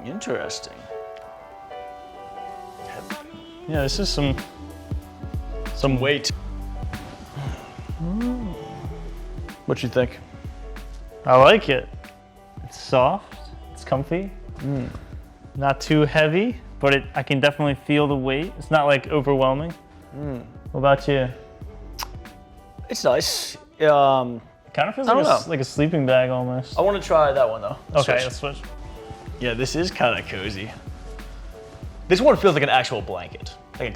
Interesting. Yeah, this is some weight. What you think? I like it. It's soft, it's comfy, not too heavy, but I can definitely feel the weight. It's not like overwhelming. What about you? It's nice. It kind of feels I don't know. like a sleeping bag almost. I want to try that one though. Okay, Switch. let's switch. Yeah, this is kind of cozy. This one feels like an actual blanket.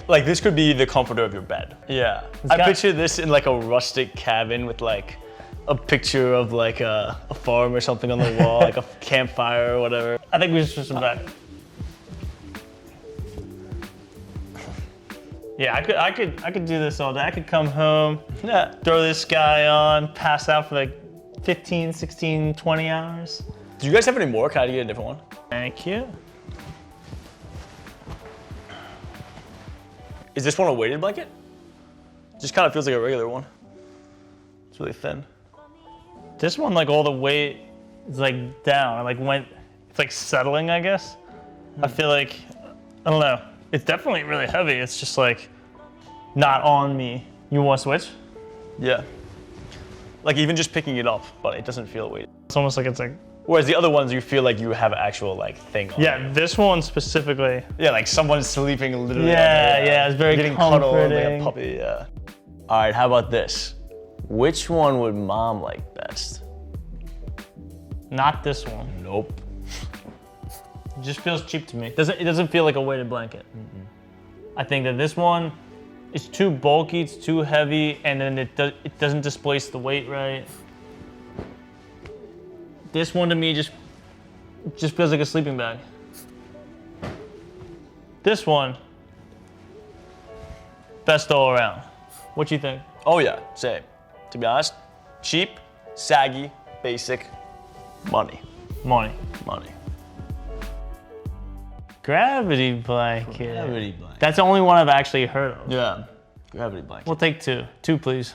Like this could be the comforter of your bed. Yeah. I picture this in like a rustic cabin with like a picture of like a farm or something on the wall, like a campfire or whatever. I think we should switch them back. Yeah, I could do this all day. I could come home, Yeah. throw this guy on, pass out for like 15, 16, 20 hours. Do you guys have any more? Can I get a different one? Thank you. Is this one a weighted blanket? Just kind of feels like a regular one. It's really thin. This one, like all the weight is like down. It's like settling, I guess. I feel like, I don't know. It's definitely really heavy. It's just like not on me. You want to switch? Yeah. Like even just picking it up, but it doesn't feel weighted. It's almost like it's like, Whereas the other ones, you feel like you have an actual like thing on. yeah, this one specifically. Yeah, like someone's sleeping literally. Yeah, on there. yeah, it's very getting cuddled like comforting. a puppy. Yeah. All right, how about this? Which one would mom like best? Not this one. Nope. It just feels cheap to me. It doesn't feel like a weighted blanket. I think that this one is too bulky, it's too heavy, and then it doesn't displace the weight right. This one to me just feels like a sleeping bag. This one, best all around. What you think? Oh yeah, same. To be honest, cheap, saggy, basic, money. Money. Gravity blanket. Gravity blanket. That's the only one I've actually heard of. Yeah, gravity blanket. We'll take two. Two, please.